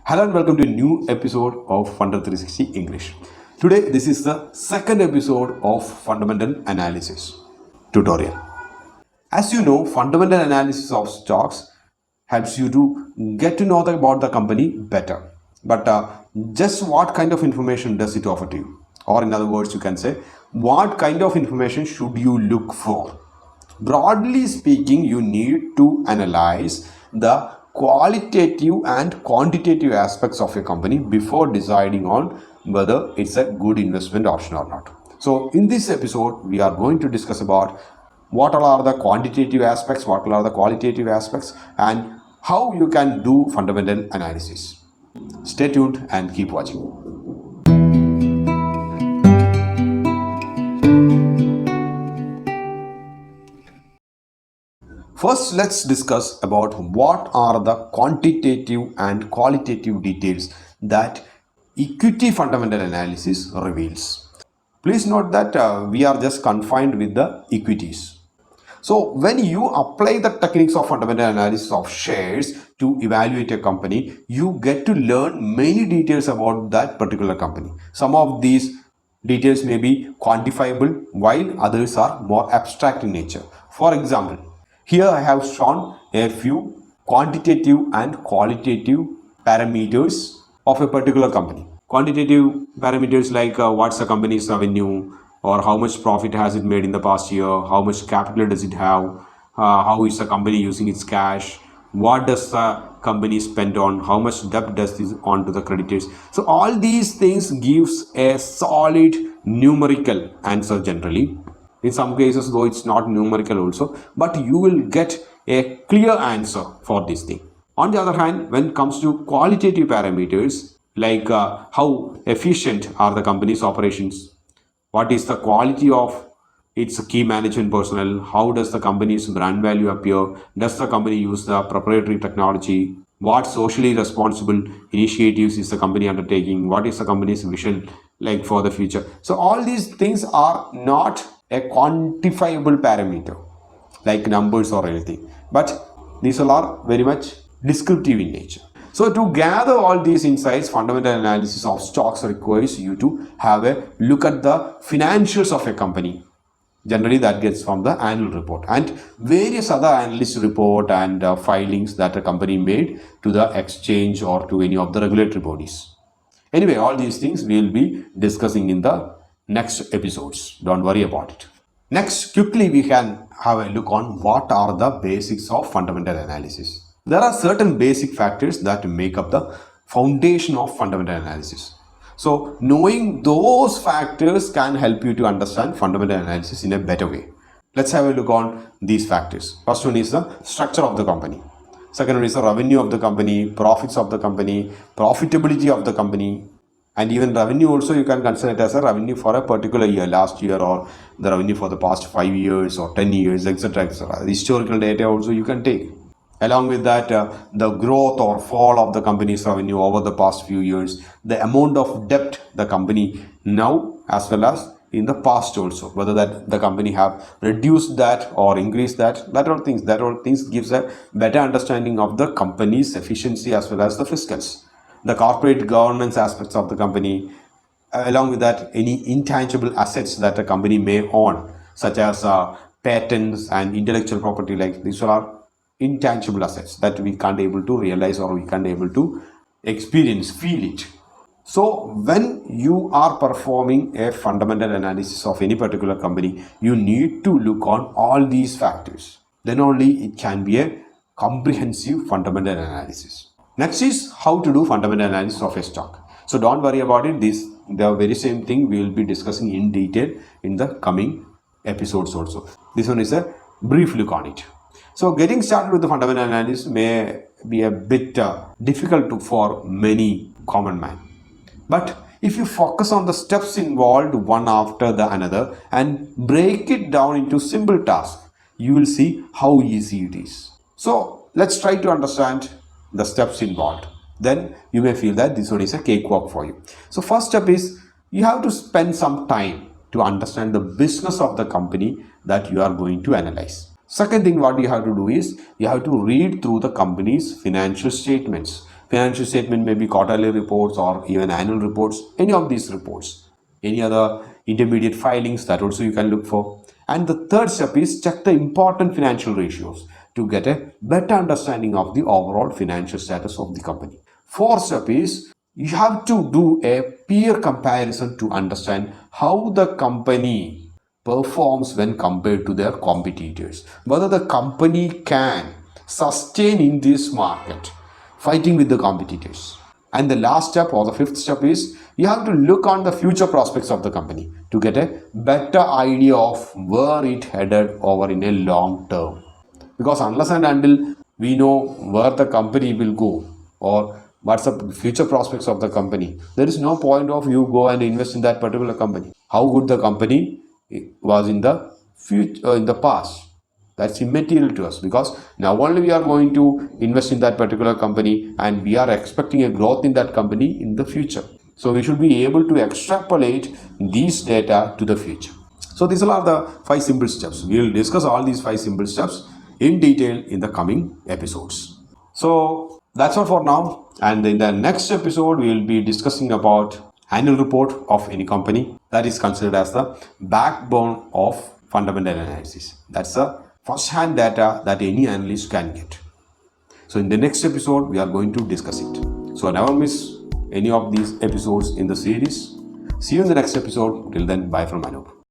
Hello and welcome to a new episode of Fundamental 360 English. Today, this is the second episode of Fundamental Analysis tutorial. As you know, fundamental analysis of stocks helps you to get to know about the company better. But just what kind of information does it offer to you? Or in other words, you can say, what kind of information should you look for? Broadly speaking, you need to analyze the qualitative and quantitative aspects of a company before deciding on whether it's a good investment option or not. So in this episode, we are going to discuss about what all are the quantitative aspects, what all are the qualitative aspects, and how you can do fundamental analysis. Stay tuned and keep watching. First, let's discuss about what are the quantitative and qualitative details that equity fundamental analysis reveals. Please note that we are just confined with the equities. So when you apply the techniques of fundamental analysis of shares to evaluate a company, you get to learn many details about that particular company. Some of these details may be quantifiable while others are more abstract in nature. For example, here I have shown a few quantitative and qualitative parameters of a particular company. Quantitative parameters like what's the company's revenue, or how much profit has it made in the past year, how much capital does it have, how is the company using its cash, what does the company spend on, how much debt does this on to the creditors. So all these things gives a solid numerical answer generally. In some cases, though, it's not numerical also, but you will get a clear answer for this thing. On the other hand, when it comes to qualitative parameters, like how efficient are the company's operations, what is the quality of its key management personnel, how does the company's brand value appear, does the company use the proprietary technology, what socially responsible initiatives is the company undertaking, what is the company's vision like for the future. So all these things are not a quantifiable parameter like numbers or anything, but these all are very much descriptive in nature. So to gather all these insights, fundamental analysis of stocks requires you to have a look at the financials of a company. Generally that gets from the annual report and various other analyst report and filings that a company made to the exchange or to any of the regulatory bodies. Anyway, all these things we will be discussing in the next episodes. Don't worry about it. Next, quickly we can have a look on what are the basics of fundamental analysis. There are certain basic factors that make up the foundation of fundamental analysis. So knowing those factors can help you to understand fundamental analysis in a better way. Let's have a look on these factors. First one is the structure of the company. Second one is the revenue of the company, profits of the company, profitability of the company, and even revenue also you can consider it as a revenue for a particular year, last year, or the revenue for the past 5 years or 10 years, etc. etc. The historical data also you can take. Along with that, the growth or fall of the company's revenue over the past few years, the amount of debt the company now as well as in the past also, whether that the company have reduced that or increased that all things gives a better understanding of the company's efficiency as well as the fiscals. The corporate governance aspects of the company, along with that any intangible assets that a company may own, such as patents and intellectual property, like these are intangible assets that we can't able to realize or we can't able to experience, feel it. So when you are performing a fundamental analysis of any particular company, you need to look on all these factors. Then only it can be a comprehensive fundamental analysis. Next is how to do fundamental analysis of a stock. So don't worry about it. The very same thing we will be discussing in detail in the coming episodes also. This one is a brief look on it. So getting started with the fundamental analysis may be a bit difficult for many common man. But if you focus on the steps involved one after the another and break it down into simple tasks, you will see how easy it is. So let's try to understand the steps involved. Then you may feel that this one is a cakewalk for you. So first step is you have to spend some time to understand the business of the company that you are going to analyze. Second thing what you have to do is you have to read through the company's financial statements. Financial statement may be quarterly reports or even annual reports, any of these reports. Any other intermediate filings, that also you can look for. And the third step is check the important financial ratios to get a better understanding of the overall financial status of the company. Fourth step is you have to do a peer comparison to understand how the company performs when compared to their competitors. Whether the company can sustain in this market, fighting with the competitors. And the last step or the fifth step is you have to look on the future prospects of the company to get a better idea of where it headed over in a long term. Because unless and until we know where the company will go or what's the future prospects of the company, there is no point of you go and invest in that particular company. How good the company was in the future, in the past, that's immaterial to us, because now only we are going to invest in that particular company and we are expecting a growth in that company in the future. So we should be able to extrapolate these data to the future. So these are the 5 simple steps. We will discuss all these 5 simple steps in detail in the coming episodes. So that's all for now, and in the next episode we will be discussing about annual report of any company. That is considered as the backbone of fundamental analysis. That's the first-hand data that any analyst can get. So in the next episode we are going to discuss it. So never miss any of these episodes in the series. See you in the next episode. Till then, bye from Anup.